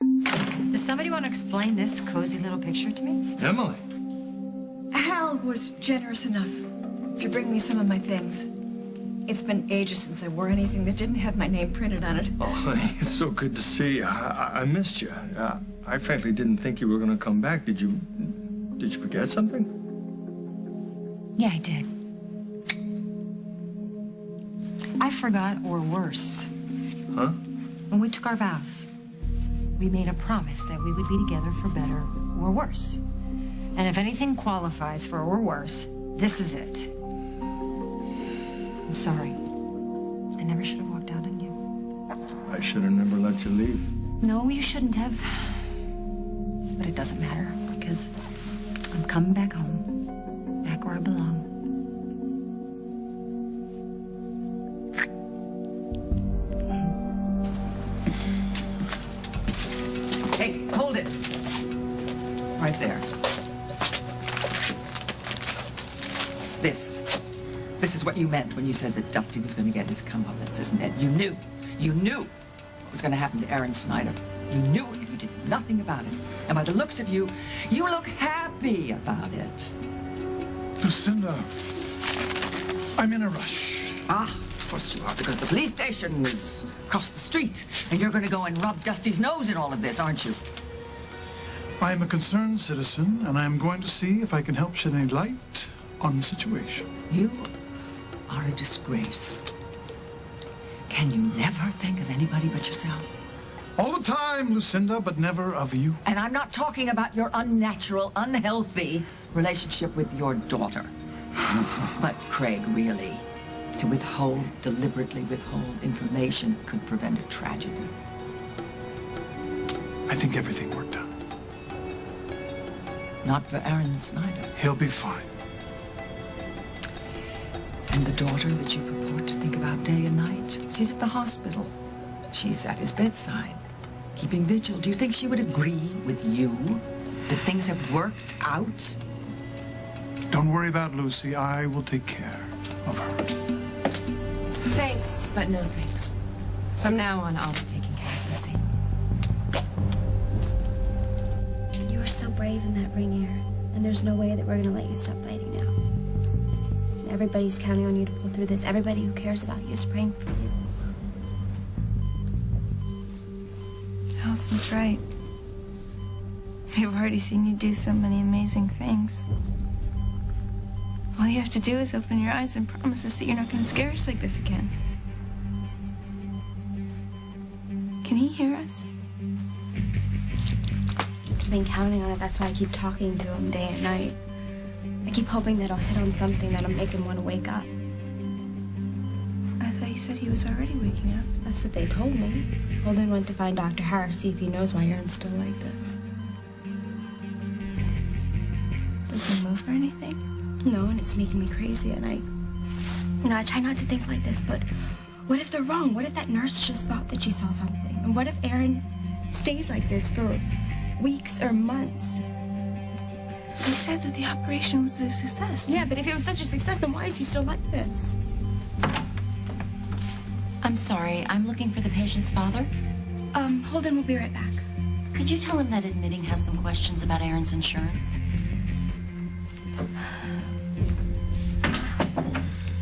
Does somebody want to explain this cozy little picture to me? Emily. Hal was generous enough to bring me some of my things. It's been ages since I wore anything that didn't have my name printed on it. Oh, honey, it's so good to see you. I missed you. I frankly didn't think you were going to come back. Did you forget something? Yeah, I did. I forgot, or worse. Huh? When we took our vows, we made a promise that we would be together for better or worse. And if anything qualifies for or worse, this is it. I'm sorry. I never should have walked out on you. I should have never let you leave. No, you shouldn't have. But it doesn't matter, because I'm coming back home, back where I belong. Hey, hold it. Right there. This is what you meant when you said that Dusty was going to get his comeuppance, isn't it? You knew what was going to happen to Aaron Snyder. You knew it, you did nothing about it. And by the looks of you, you look happy about it. Lucinda, I'm in a rush. Ah, of course you are, because the police station is across the street, and you're going to go and rub Dusty's nose in all of this, aren't you? I am a concerned citizen, and I am going to see if I can help shed any light on the situation. You are a disgrace. Can you never think of anybody but yourself? All the time, Lucinda, but never of you. And I'm not talking about your unnatural, unhealthy relationship with your daughter. But, Craig, really, to deliberately withhold information could prevent a tragedy. I think everything worked out. Not for Aaron Snyder. He'll be fine. And the daughter that you purport to think about day and night, she's at the hospital. She's at his bedside, keeping vigil. Do you think she would agree with you that things have worked out? Don't worry about Lucy. I will take care of her. Thanks, but no thanks. From now on, I'll be taking care of Lucy. You were so brave in that ring, Aaron, and there's no way that we're gonna let you stop fighting now. And everybody's counting on you to pull through this. Everybody who cares about you is praying for you. Allison's right. We've already seen you do so many amazing things. All you have to do is open your eyes and promise us that you're not going to scare us like this again. Can he hear us? I've been counting on it. That's why I keep talking to him day and night. I keep hoping that I'll hit on something that'll make him want to wake up. I thought you said he was already waking up. That's what they told me. Holden went to find Dr. Harris, see if he knows why Aaron's still like this. Does he move or anything? No, and it's making me crazy, and I try not to think like this, but what if they're wrong? What if that nurse just thought that she saw something? And what if Aaron stays like this for weeks or months? You said that the operation was a success. Yeah, but if it was such a success, then why is he still like this? I'm sorry, I'm looking for the patient's father. Holden will be right back. Could you tell him that admitting has some questions about Aaron's insurance?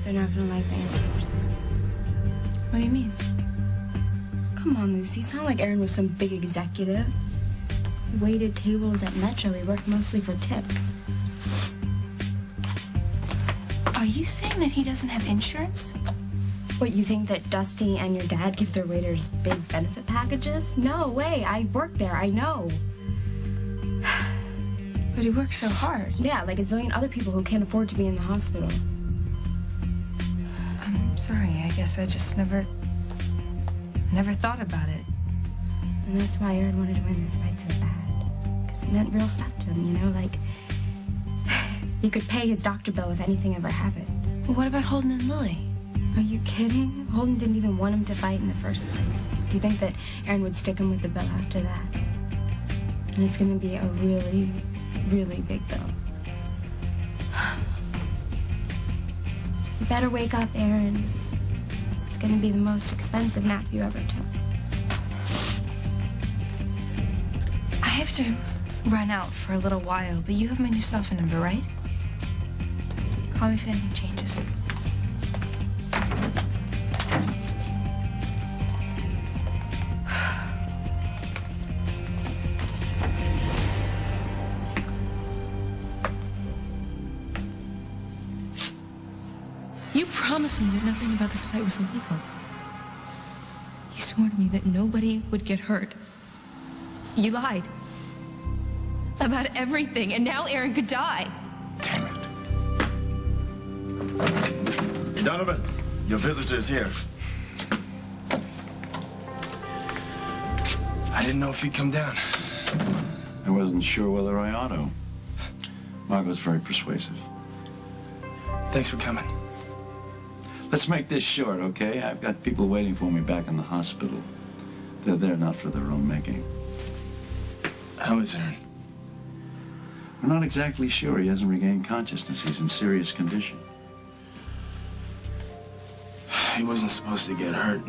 They're not gonna like the answers. What do you mean? Come on, Lucy. It's not like Aaron was some big executive. He waited tables at Metro. He worked mostly for tips. Are you saying that he doesn't have insurance? What, you think that Dusty and your dad give their waiters big benefit packages? No way. I work there. I know. But he works so hard. Yeah, like a zillion other people who can't afford to be in the hospital. I'm sorry. I guess I just never thought about it. And that's why Aaron wanted to win this fight so bad. Because it meant real stuff to him, you know? Like, he could pay his doctor bill if anything ever happened. Well, what about Holden and Lily? Are you kidding? Holden didn't even want him to fight in the first place. Do you think that Aaron would stick him with the bill after that? And it's going to be a really, really big bill. So you better wake up, Aaron. This is going to be the most expensive nap you ever took. have to run out for a little while, but you have my new cell phone number, right? Call me if anything changes. You promised me that nothing about this fight was illegal. You swore to me that nobody would get hurt. You lied. About everything, and now Aaron could die. Damn it. Donovan, your visitor is here. I didn't know if he'd come down. I wasn't sure whether I ought to. Margot's very persuasive. Thanks for coming. Let's make this short, okay? I've got people waiting for me back in the hospital. They're there not for their own making. How is Aaron? We're not exactly sure. He hasn't regained consciousness. He's in serious condition. He wasn't supposed to get hurt.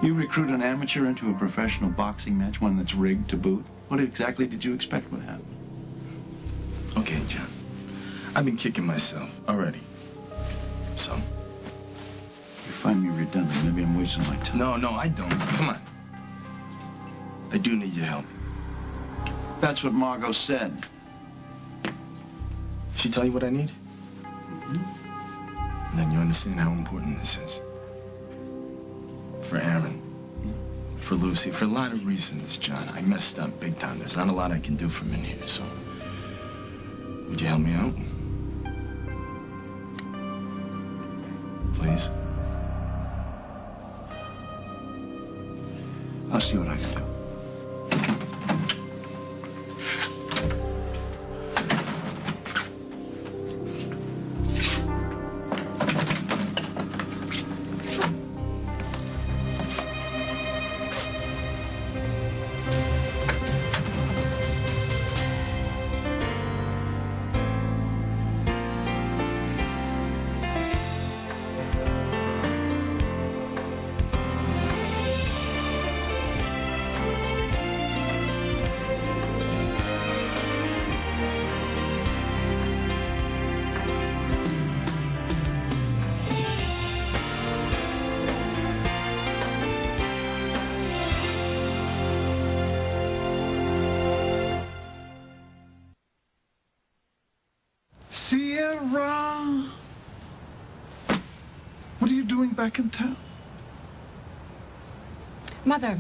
You recruit an amateur into a professional boxing match, one that's rigged to boot? What exactly did you expect would happen? Okay, John. I've been kicking myself already. So? You find me redundant. Maybe I'm wasting my time. No, I don't. Come on. I do need your help. That's what Margot said. She tell you what I need? Mm-hmm. Then you understand how important this is. For Aaron. For Lucy. For a lot of reasons, John. I messed up big time. There's not a lot I can do from in here, so... Would you help me out? Please? I'll see what I can do. Sierra! What are you doing back in town? Mother,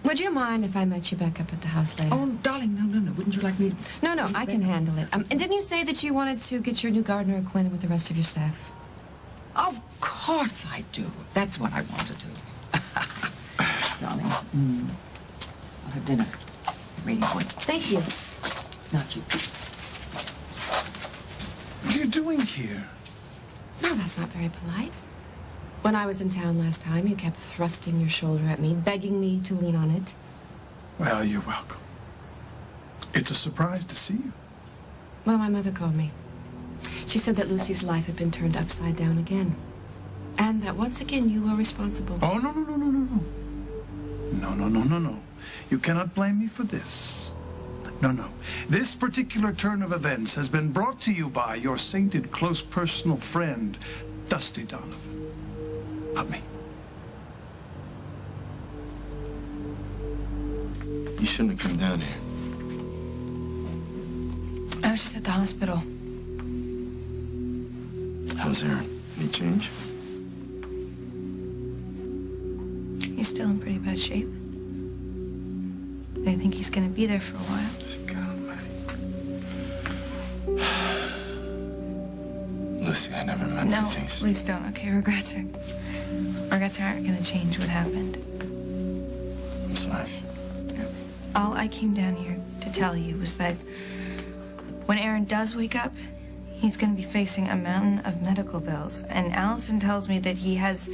would you mind if I met you back up at the house later? Oh, darling, no. Wouldn't you like me to... No, I can handle it. And didn't you say that you wanted to get your new gardener acquainted with the rest of your staff? Of course I do. That's what I want to do. Darling, I'll have dinner. Waiting for you. Thank you. Not you. What are you doing here? No, that's not very polite. When I was in town last time, you kept thrusting your shoulder at me, begging me to lean on it. Well, you're welcome. It's a surprise to see you. Well, my mother called me. She said that Lucy's life had been turned upside down again. And that once again you were responsible. Oh, no. No. You cannot blame me for this. No. This particular turn of events has been brought to you by your sainted close personal friend, Dusty Donovan. Not me. You shouldn't have come down here. I was just at the hospital. How's Aaron? Any change? He's still in pretty bad shape. I think he's gonna be there for a while. God almighty. Lucy, I never meant No, for things. please don't. Okay, regrets aren't gonna change what happened. I'm sorry. All I came down here to tell you was that when Aaron does wake up, he's gonna be facing a mountain of medical bills. And Allison tells me that he has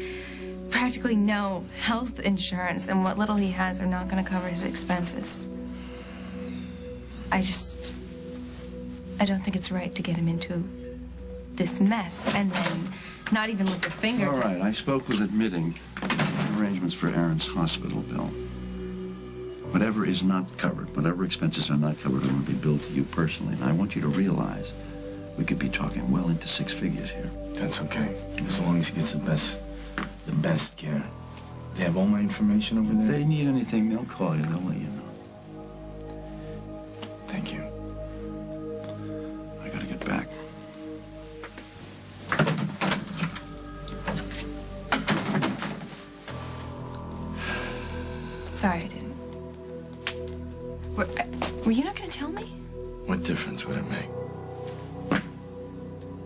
practically no health insurance, and what little he has are not going to cover his expenses. I don't think it's right to get him into this mess and then not even lift a finger All to... right, I spoke with admitting arrangements for Aaron's hospital bill. Whatever is not covered, whatever expenses are not covered are going to be billed to you personally. And I want you to realize we could be talking well into 6 figures here. That's okay. As long as he gets the best care. They have all my information over If there? they need anything, they'll call you. They'll let you know. Thank you. I gotta get back. Sorry, I didn't. Were you not going to tell me? What difference would it make?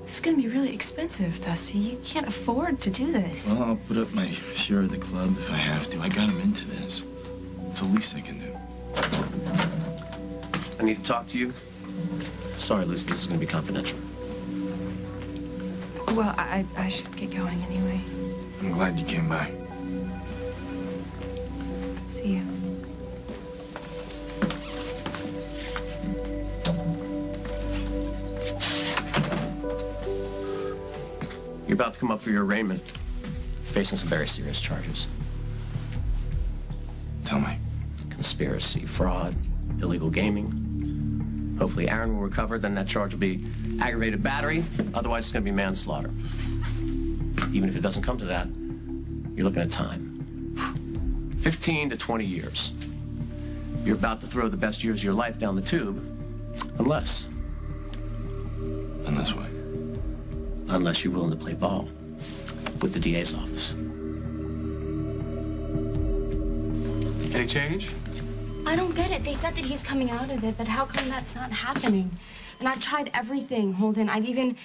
This is going to be really expensive, Dusty. You can't afford to do this. Well, I'll put up my share of the club if I have to. I got him into this. It's the least I can do. I need to talk to you. Sorry, Lucy, this is going to be confidential. Well, I should get going anyway. I'm glad you came by. See you. You're about to come up for your arraignment. Facing some very serious charges. Tell me. Conspiracy, fraud, illegal gaming. Hopefully Aaron will recover, then that charge will be aggravated battery. Otherwise, it's going to be manslaughter. Even if it doesn't come to that, you're looking at time. 15 to 20 years. You're about to throw the best years of your life down the tube. Unless what? Unless you're willing to play ball with the DA's office. Any change? I don't get it. They said that he's coming out of it, but how come that's not happening? And I've tried everything, Holden. I've even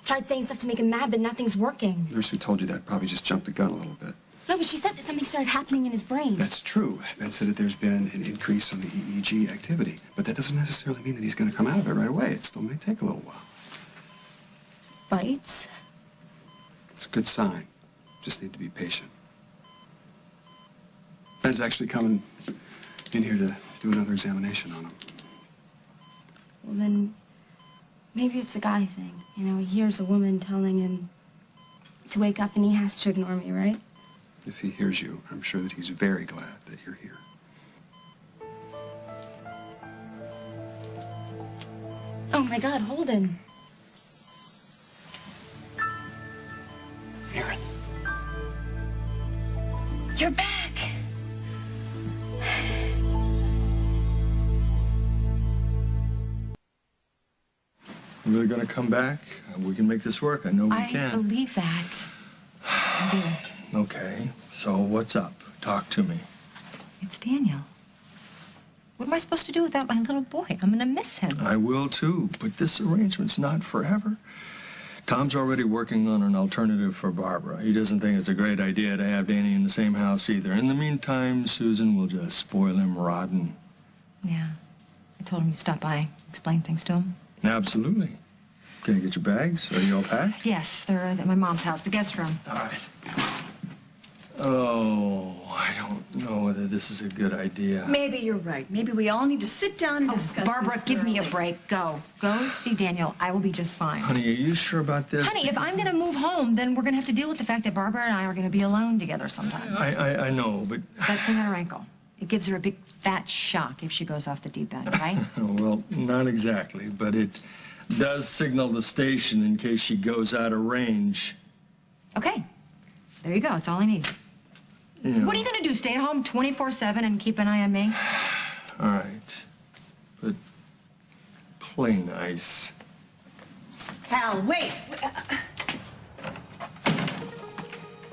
tried saying stuff to make him mad, but nothing's working. The nurse who told you that probably just jumped the gun a little bit. No, but she said that something started happening in his brain. That's true. Ben said that there's been an increase on the EEG activity, but that doesn't necessarily mean that he's going to come out of it right away. It still may take a little while. Bites? It's a good sign. Just need to be patient. Ben's actually coming in here to do another examination on him. Well, then maybe it's a guy thing. You know, he hears a woman telling him to wake up and he has to ignore me, right? If he hears you, I'm sure that he's very glad that you're here. Oh my God, Holden. Aaron. You're back. You really gonna come back? We can make this work. I know we I can. believe that. I do. Okay, so what's up? Talk to me. It's Daniel. What am I supposed to do without my little boy? I'm gonna miss him. I will too, but this arrangement's not forever. Tom's already working on an alternative for Barbara. He doesn't think it's a great idea to have Danny in the same house either. In the meantime, Susan will just spoil him rotten. Yeah. I told him to stop by, explain things to him. Absolutely. Can you get your bags? Are you all packed? Yes, they're at my mom's house, the guest room. All right. Oh, I don't know whether this is a good idea. Maybe you're right. Maybe we all need to sit down and discuss Barbara, this give me a thoroughly. break. Go see Daniel. I will be just fine. Honey, are you sure about this? Honey, if I'm going to move home, then we're going to have to deal with the fact that Barbara and I are going to be alone together sometimes. I know, but... That thing on her ankle, it gives her a big fat shock if she goes off the deep end, right? Well, not exactly, but it does signal the station in case she goes out of range. Okay. There you go. That's all I need. You know. What are you going to do? Stay at home 24/7 and keep an eye on me? All right. But play nice. Hal, wait.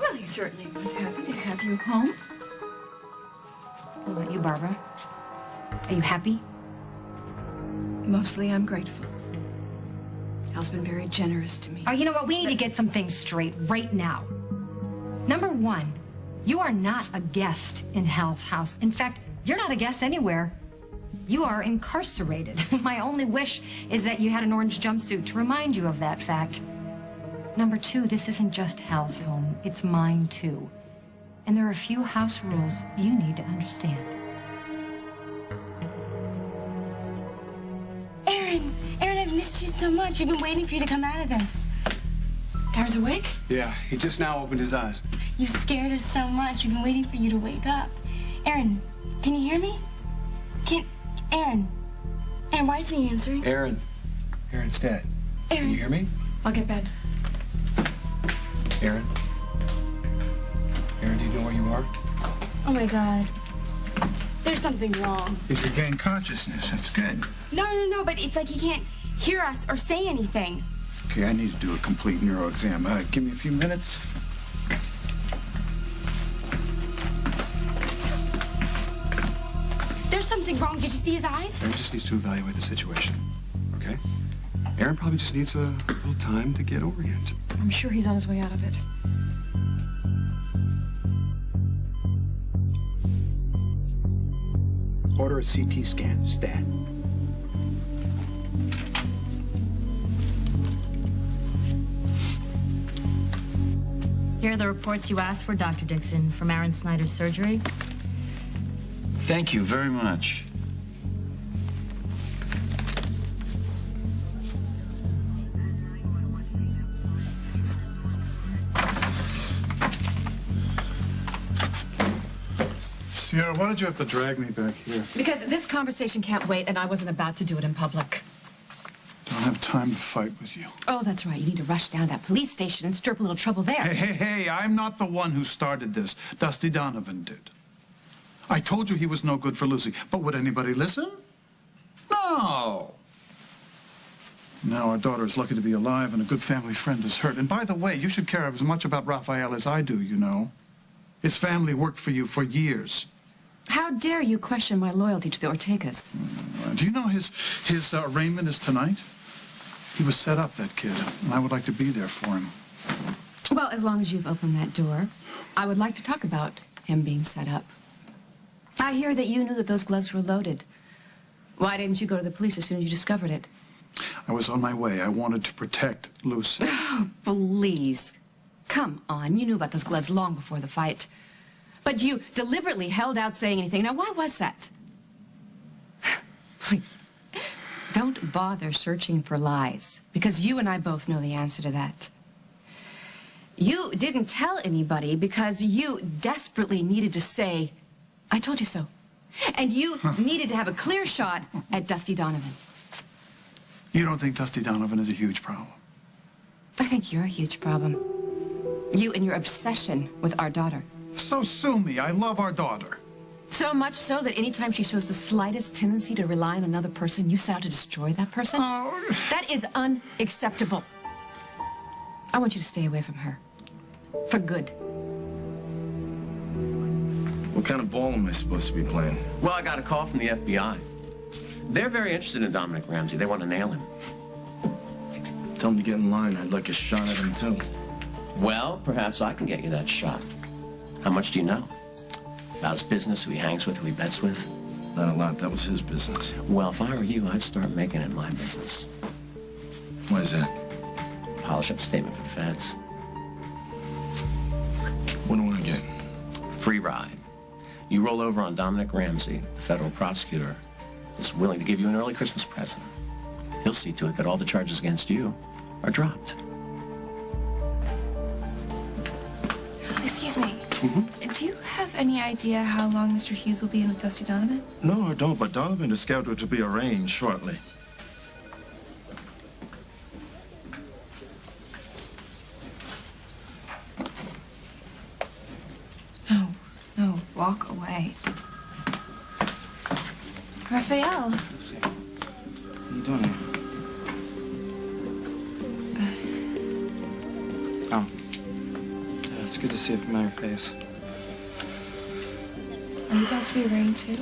Well, he certainly was happy to have you home. What about you, Barbara? Are you happy? Mostly I'm grateful. Hal's been very generous to me. Oh, you know what? We need to get some things straight right now. Number one, you are not a guest in Hal's house. In fact, you're not a guest anywhere. You are incarcerated. My only wish is that you had an orange jumpsuit to remind you of that fact. Number two, this isn't just Hal's home. It's mine, too. And there are a few house rules you need to understand. Aaron, I've missed you so much. We've been waiting for you to come out of this. Aaron's awake? Yeah, he just now opened his eyes. You scared us so much. We've been waiting for you to wake up. Aaron, can you hear me? Aaron. Aaron, why isn't he answering? Aaron, it's Dad. Aaron. Can you hear me? I'll get bed. Aaron? Aaron, do you know where you are? Oh my God. There's something wrong. If you gain consciousness, that's good. No, but it's like he can't hear us or say anything. Okay, I need to do a complete neuro exam. Give me a few minutes. There's something wrong. Did you see his eyes? Aaron just needs to evaluate the situation, okay? Aaron probably just needs a little time to get oriented. I'm sure he's on his way out of it. Order a CT scan, stat. Here are the reports you asked for, Dr. Dixon, from Aaron Snyder's surgery. Thank you very much. Sierra, why did you have to drag me back here? Because this conversation can't wait, and I wasn't about to do it in public. Don't have time to fight with you. Oh, that's right. You need to rush down to that police station and stir up a little trouble there. Hey, I'm not the one who started this. Dusty Donovan did. I told you he was no good for Lucy, but would anybody listen? No. Now our daughter is lucky to be alive and a good family friend is hurt. And by the way, you should care as much about Raphael as I do, you know. His family worked for you for years. How dare you question my loyalty to the Ortegas? Do you know his arraignment is tonight? He was set up, that kid, and I would like to be there for him. Well, as long as you've opened that door, I would like to talk about him being set up. I hear that you knew that those gloves were loaded. Why didn't you go to the police as soon as you discovered it? I was on my way. I wanted to protect Lucy. Oh, please. Come on. You knew about those gloves long before the fight. But you deliberately held out saying anything. Now, why was that? Please, don't bother searching for lies, because you and I both know the answer to that. You didn't tell anybody because you desperately needed to say, I told you so. And you needed to have a clear shot at Dusty Donovan. You don't think Dusty Donovan is a huge problem? I think you're a huge problem. You and your obsession with our daughter. So sue me. I love our daughter. So much so that anytime she shows the slightest tendency to rely on another person, you set out to destroy that person? Oh. That is unacceptable. I want you to stay away from her. For good. What kind of ball am I supposed to be playing? Well, I got a call from the FBI. They're very interested in Dominic Ramsey. They want to nail him. Tell him to get in line. I'd like a shot at him, too. Well, perhaps I can get you that shot. How much do you know? About his business, who he hangs with, who he bets with? Not a lot. That was his business. Well, if I were you, I'd start making it my business. Why is that? Polish up a statement for the feds. What do I get? Free ride. You roll over on Dominic Ramsey, the federal prosecutor, is willing to give you an early Christmas present. He'll see to it that all the charges against you are dropped. Excuse me. Do you have any idea how long Mr. Hughes will be in with Dusty Donovan? No, I don't, but Donovan is scheduled to be arraigned shortly. No, walk away. Raphael. What are you doing here? Oh. Yeah, it's good to see a familiar face. Are you about to be arraigned too?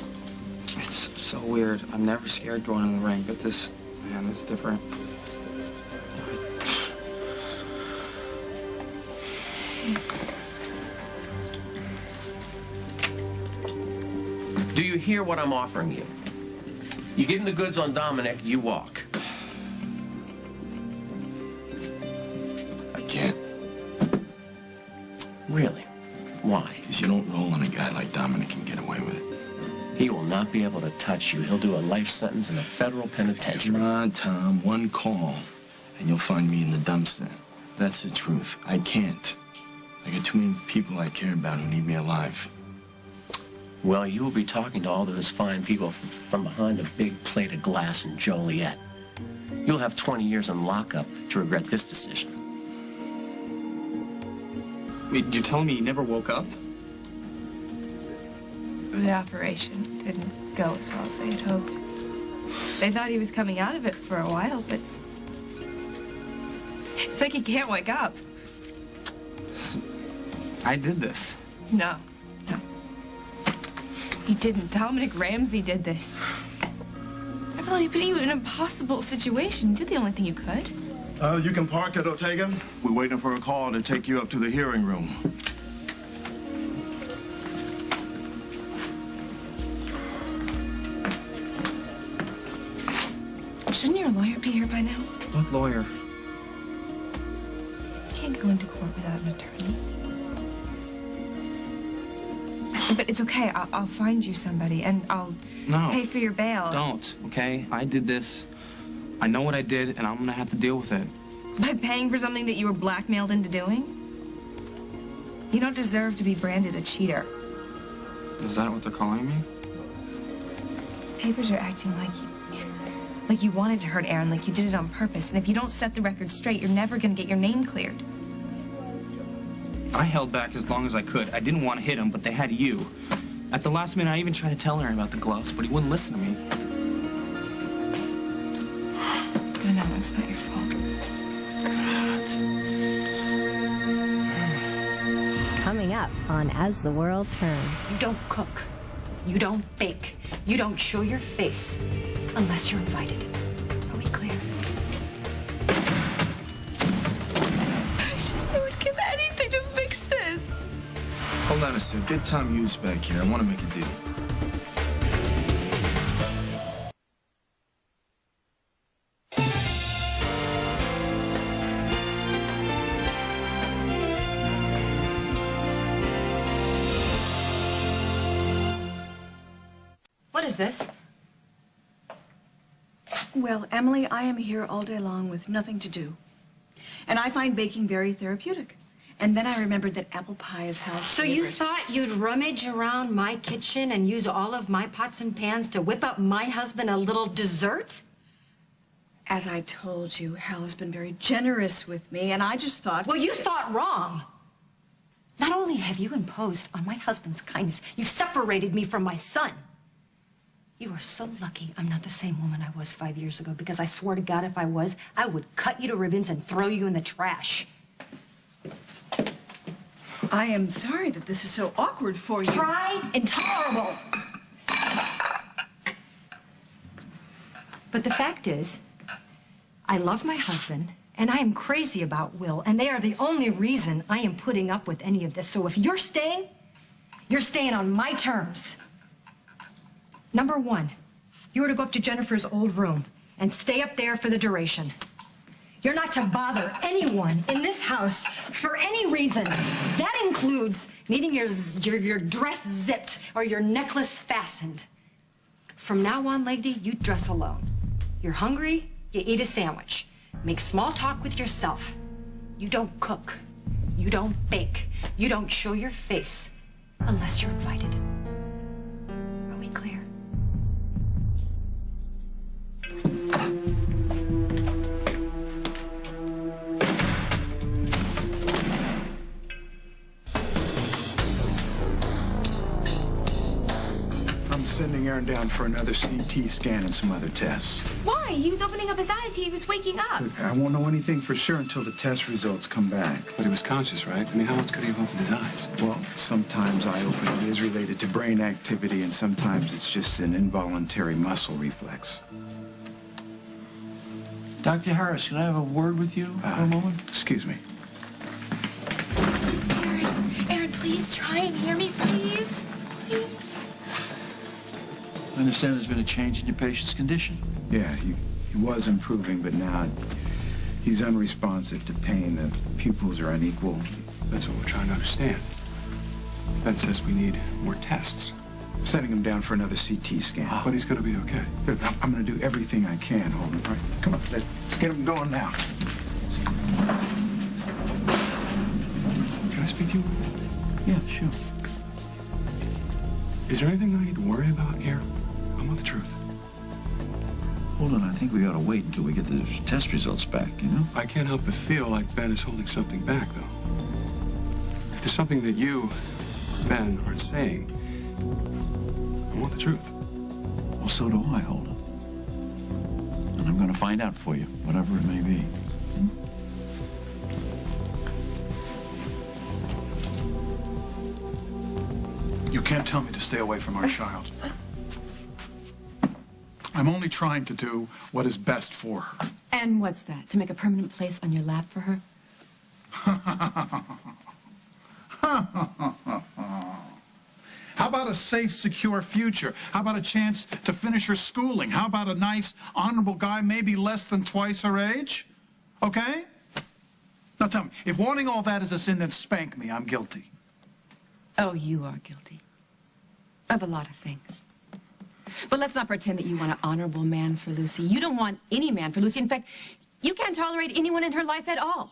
It's so weird. I'm never scared going in the ring, but this, man, it's different. Do you hear what I'm offering you? You give him the goods on Dominic, you walk. I can't. Really? Why? Because you don't roll on a guy like Dominic and get away with it. He will not be able to touch you. He'll do a life sentence in a federal penitentiary. Come on, Tom. One call, and you'll find me in the dumpster. That's the truth. I can't. I got too many people I care about who need me alive. Well, you will be talking to all those fine people from behind a big plate of glass in Joliet. You'll have 20 years in lockup to regret this decision. Wait, you're telling me you never woke up? The operation didn't go as well as they had hoped. They thought he was coming out of it for a while, but it's like he can't wake up. I did this. No. You didn't. Dominic Ramsey did this. I feel like he put you in an impossible situation. You did the only thing you could. You can park at Ortega. We're waiting for a call to take you up to the hearing room. Shouldn't your lawyer be here by now? What lawyer? You can't go into court without an attorney. But it's okay. I'll find you somebody, and I'll pay for your bail. Don't, okay? I did this. I know what I did, and I'm gonna have to deal with it. By paying for something that you were blackmailed into doing? You don't deserve to be branded a cheater. Is that what they're calling me? Papers are acting like you wanted to hurt Aaron, like you did it on purpose. And if you don't set the record straight, you're never gonna get your name cleared. I held back as long as I could. I didn't want to hit him, but they had you. At the last minute, I even tried to tell Aaron about the gloves, but he wouldn't listen to me. I know, it's not your fault. Coming up on As the World Turns. You don't cook. You don't bake. You don't show your face unless you're invited. Are we clear? I would give anything to fix this. Hold on a sec. Get Tom Hughes back here. I want to make a deal. What is this? Well, Emily, I am here all day long with nothing to do. And I find baking very therapeutic. And then I remembered that apple pie is Hal's So you favorite. thought you'd rummage around my kitchen and use all of my pots and pans to whip up my husband a little dessert? As I told you, Hal has been very generous with me, and I just thought... Well, you thought wrong. Not only have you imposed on my husband's kindness, you've separated me from my son. You are so lucky I'm not the same woman I was 5 years ago, because I swear to God, if I was, I would cut you to ribbons and throw you in the trash. I am sorry that this is so awkward for you. Try intolerable. But the fact is, I love my husband, and I am crazy about Will, and they are the only reason I am putting up with any of this. So if you're staying on my terms. Number one, you are to go up to Jennifer's old room and stay up there for the duration. You're not to bother anyone in this house for any reason. That includes needing your dress zipped or your necklace fastened. From now on, lady, you dress alone. You're hungry, you eat a sandwich. Make small talk with yourself. You don't cook. You don't bake. You don't show your face unless you're invited. Are we clear? I'm sending Aaron down for another CT scan and some other tests. Why? He was opening up his eyes. He was waking up. I won't know anything for sure until the test results come back. But he was conscious, right? I mean, how else could he have opened his eyes? Well, sometimes eye opening is related to brain activity, and sometimes it's just an involuntary muscle reflex. Dr. Harris, can I have a word with you for a moment? Excuse me. Aaron, please try and hear me, please. Please. I understand there's been a change in your patient's condition. Yeah, he was improving, but now he's unresponsive to pain. The pupils are unequal. That's what we're trying to understand. Ben says we need more tests. Sending him down for another CT scan. But he's going to be okay. Good. I'm going to do everything I can, Holden. All right, come on, let's get him going now. Can I speak to you? Yeah, sure. Is there anything I need to worry about here? I want the truth. Hold on, I think we ought to wait until we get the test results back, you know? I can't help but feel like Ben is holding something back, though. If there's something that you, Ben, aren't saying, I want the truth. Well, so do I, Holden. And I'm going to find out for you, whatever it may be. You can't tell me to stay away from our child. I'm only trying to do what is best for her. And what's that? To make a permanent place on your lap for her? How about a safe, secure future? How about a chance to finish her schooling? How about a nice, honorable guy, maybe less than twice her age? Okay? Now tell me, if wanting all that is a sin, then spank me. I'm guilty. Oh, you are guilty. Of a lot of things. But let's not pretend that you want an honorable man for Lucy. You don't want any man for Lucy. In fact, you can't tolerate anyone in her life at all.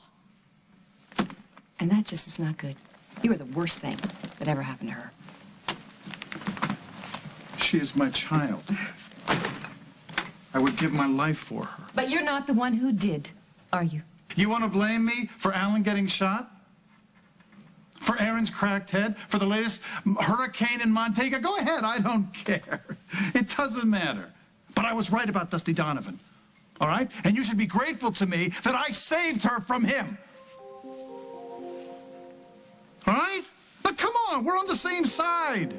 And that just is not good. You are the worst thing that ever happened to her. She is my child. I would give my life for her. But you're not the one who did, are you? You want to blame me for Alan getting shot? For Aaron's cracked head? For the latest hurricane in Montego? Go ahead, I don't care. It doesn't matter. But I was right about Dusty Donovan. All right? And you should be grateful to me that I saved her from him. All right? Now, come on, we're on the same side.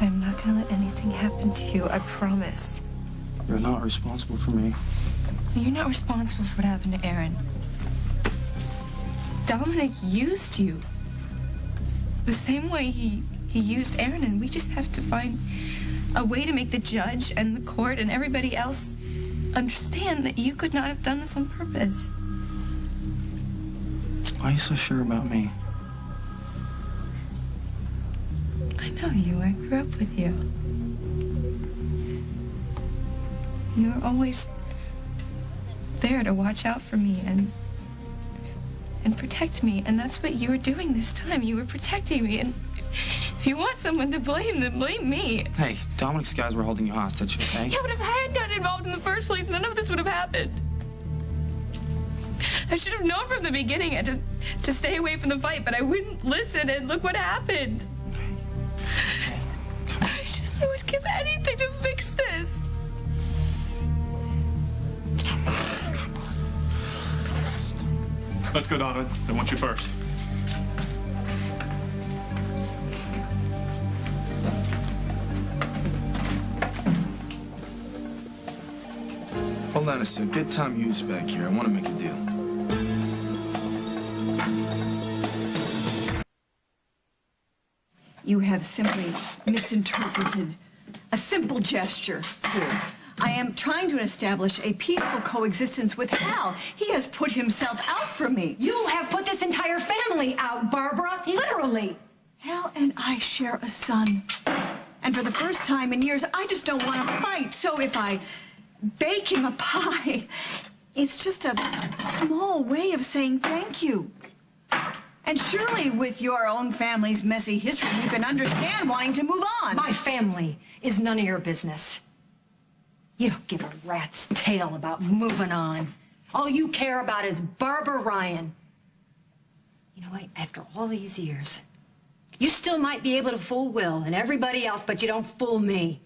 I'm not gonna let anything happen to you, I promise. You're not responsible for me. You're not responsible for what happened to Aaron. Dominic used you. The same way he used Aaron, and we just have to find a way to make the judge and the court and everybody else understand that you could not have done this on purpose. Why are you so sure about me? I know you. I grew up with you. You were always there to watch out for me and protect me, and that's what you were doing this time. You were protecting me, and if you want someone to blame, then blame me. Hey, Dominic's guys were holding you hostage, okay? Yeah, but if I had gotten involved in the first place, none of this would have happened. I should have known from the beginning to stay away from the fight, but I wouldn't listen, and look what happened. I would give anything to fix this. Let's go, Donovan. I want you first. Hold on a sec. Get Tom Hughes back here. I want to make a deal. You have simply misinterpreted a simple gesture here. I am trying to establish a peaceful coexistence with Hal. He has put himself out for me. You have put this entire family out, Barbara. Literally. Hal and I share a son. And for the first time in years, I just don't want to fight. So if I bake him a pie, it's just a small way of saying thank you. And surely with your own family's messy history, you can understand wanting to move on. My family is none of your business. You don't give a rat's tail about moving on. All you care about is Barbara Ryan. You know what? After all these years, you still might be able to fool Will and everybody else, but you don't fool me.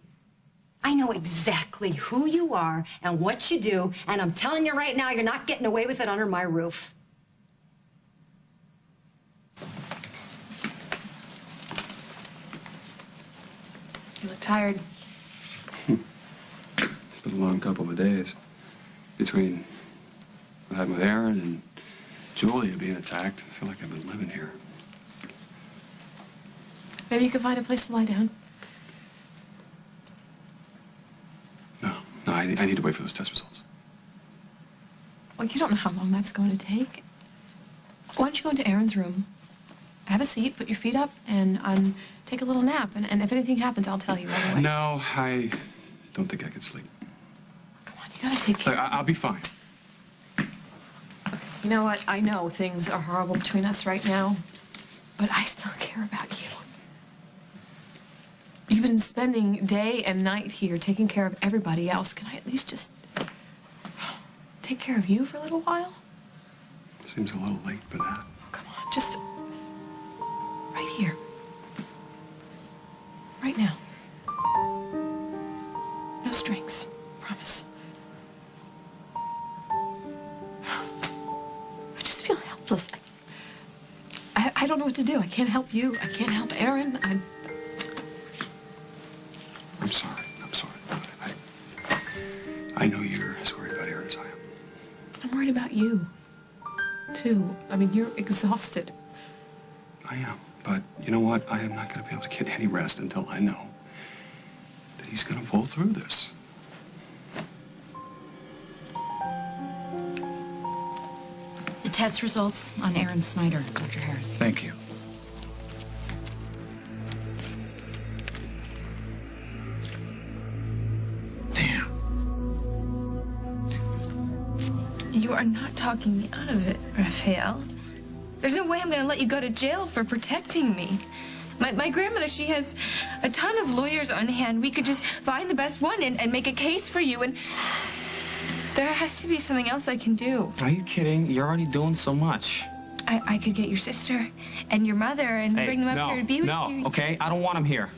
I know exactly who you are and what you do, and I'm telling you right now, you're not getting away with it under my roof. You look tired. It's been a long couple of days. Between what happened with Aaron and Julia being attacked, I feel like I've been living here. Maybe you could find a place to lie down. No, I need to wait for those test results. Well, you don't know how long that's going to take. Why don't you go into Aaron's room, have a seat, put your feet up, and take a little nap. And if anything happens, I'll tell you right away. No, I don't think I can sleep. Come on, you gotta take care. I'll be fine. You know what? I know things are horrible between us right now, but I still care about you. You've been spending day and night here taking care of everybody else. Can I at least just take care of you for a little while? Seems a little late for that. Oh, come on. Just right here. Right now. No strings. Promise. I just feel helpless. I don't know what to do. I can't help you. I can't help Aaron. I'm sorry. I'm sorry. I know you're as worried about Aaron as I am. I'm worried about you, too. I mean, you're exhausted. I am. But you know what? I am not going to be able to get any rest until I know that he's going to pull through this. The test results on Aaron Snyder, Dr. Harris. Thank you. You are not talking me out of it, Raphael. There's no way I'm going to let you go to jail for protecting me. My grandmother, she has a ton of lawyers on hand. We could just find the best one and make a case for you, and there has to be something else I can do. Are you kidding? You're already doing so much. I could get your sister and your mother and bring them up here to be with you. No, okay? I don't want them here,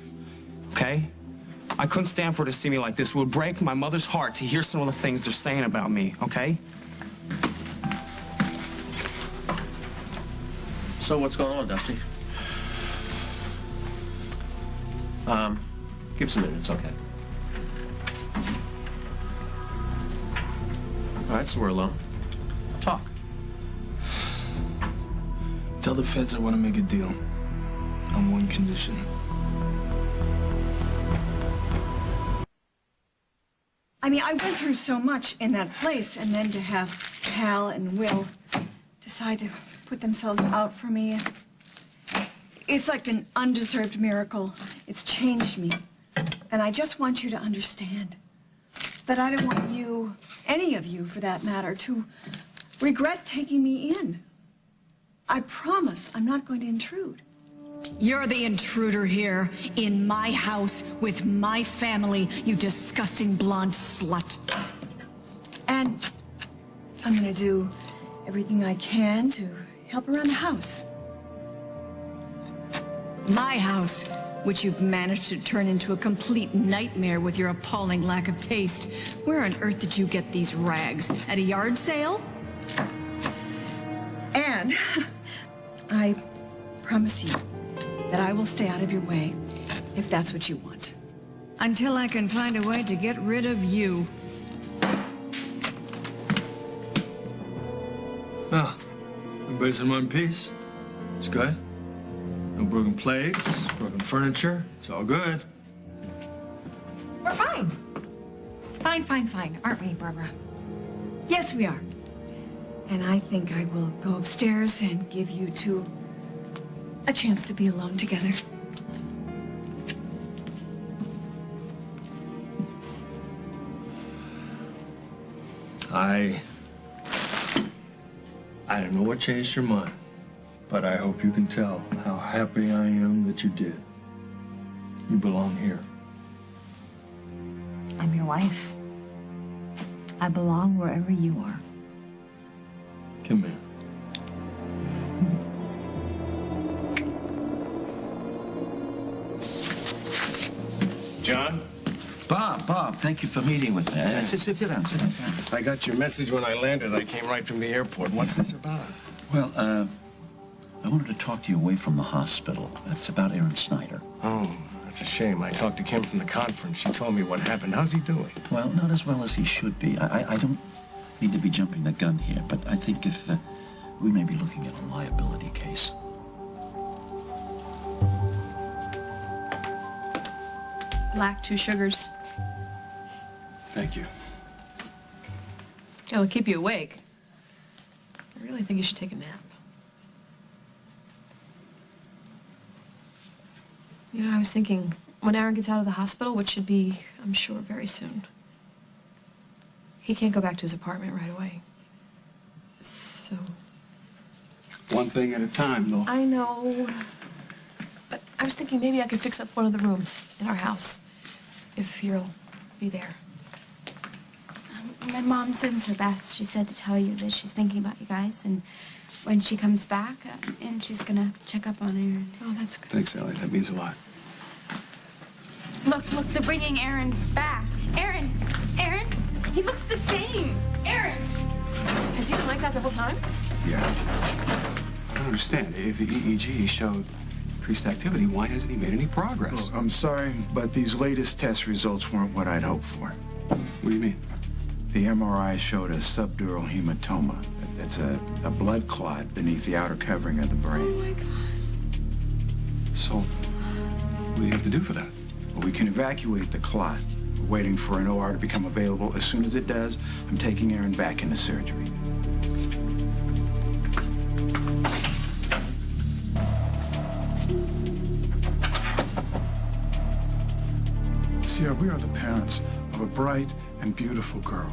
okay? I couldn't stand for her to see me like this. It would break my mother's heart to hear some of the things they're saying about me, okay? So what's going on, Dusty? Give us a minute. It's okay. All right, so we're alone. Talk. Tell the feds I want to make a deal on one condition. I mean, I went through so much in that place, and then to have Hal and Will decide to put themselves out for me, it's like an undeserved miracle. It's changed me. And I just want you to understand that I don't want you, any of you for that matter, to regret taking me in. I promise I'm not going to intrude. You're the intruder here, in my house, with my family, you disgusting blonde slut. And I'm going to do everything I can to help around the house. My house, which you've managed to turn into a complete nightmare with your appalling lack of taste. Where on earth did you get these rags? At a yard sale? And I promise you that I will stay out of your way if that's what you want. Until I can find a way to get rid of you. Well, everybody's in one piece. It's good. No broken plates, broken furniture. It's all good. We're fine. Fine, aren't we, Barbara? Yes, we are. And I think I will go upstairs and give you two a chance to be alone together. I don't know what changed your mind, but I hope you can tell how happy I am that you did. You belong here. I'm your wife. I belong wherever you are. Come here. John? Bob, thank you for meeting with me. Sit down. I got your message when I landed. I came right from the airport. What's this about? Well, I wanted to talk to you away from the hospital. It's about Aaron Snyder. Oh, that's a shame. I talked to Kim from the conference. She told me what happened. How's he doing? Well, not as well as he should be. I don't mean to be jumping the gun here, but I think if we may be looking at a liability case. Black, 2 sugars. Thank you. It'll keep you awake. I really think you should take a nap. You know, I was thinking, when Aaron gets out of the hospital, which should be, I'm sure, very soon, he can't go back to his apartment right away. So One thing at a time, though. I know. But I was thinking maybe I could fix up one of the rooms in our house. If you'll be there. My mom sends her best. She said to tell you that she's thinking about you guys, and when she comes back, and she's gonna check up on Aaron. Oh, that's good. Thanks, Ellie. That means a lot. Look, they're bringing Aaron back. Aaron! He looks the same! Aaron! Has he been like that the whole time? Yeah. I don't understand. If the EEG showed increased activity, why hasn't he made any progress? Look, I'm sorry, but these latest test results weren't what I'd hoped for. What do you mean? The MRI showed a subdural hematoma. That's a blood clot beneath the outer covering of the brain. Oh, my God. So, what do you have to do for that? Well, we can evacuate the clot. We're waiting for an OR to become available. As soon as it does, I'm taking Aaron back into surgery. Sierra, we are the parents of a bright and beautiful girl.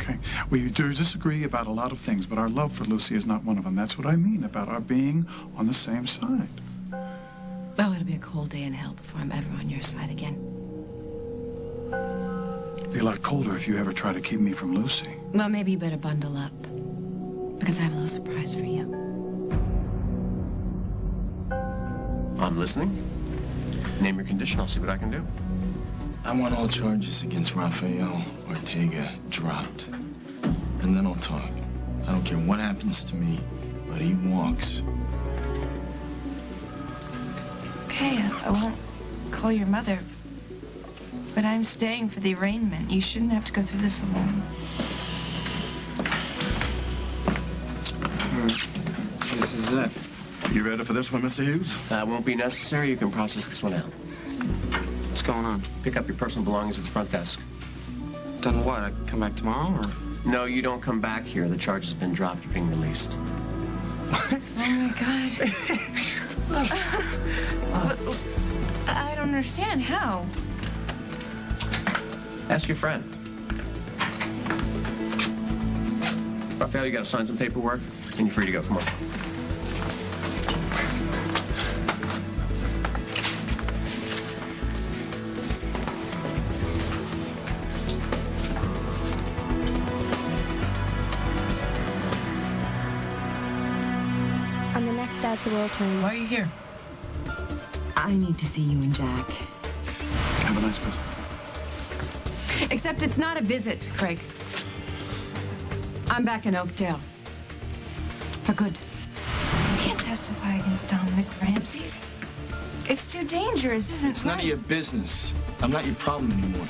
Okay, we do disagree about a lot of things, but our love for Lucy is not one of them. That's what I mean about our being on the same side. Oh, it'll be a cold day in hell before I'm ever on your side again. It'd be a lot colder if you ever try to keep me from Lucy. Well, maybe you better bundle up, because I have a little surprise for you. I'm listening. Name your condition. I'll see what I can do. I want all charges against Rafael Ortega dropped. And then I'll talk. I don't care what happens to me, but he walks. Okay, I won't call your mother. But I'm staying for the arraignment. You shouldn't have to go through this alone. This is it. You ready for this one, Mr. Hughes? That won't be necessary. You can process this one out. What's going on? Pick up your personal belongings at the front desk. Done what? I come back tomorrow, or? No, you don't come back here. The charge has been dropped. You're being released. Oh, my God. I don't understand. How? Ask your friend. Rafael, you gotta sign some paperwork, and you're free to go. Come on. On the next As the World Turns. Why are you here? I need to see you and Jack. Have a nice visit. Except it's not a visit, Craig. I'm back in Oakdale. For good. You can't testify against Dominic Ramsey. It's too dangerous. It's none of your business. I'm not your problem anymore.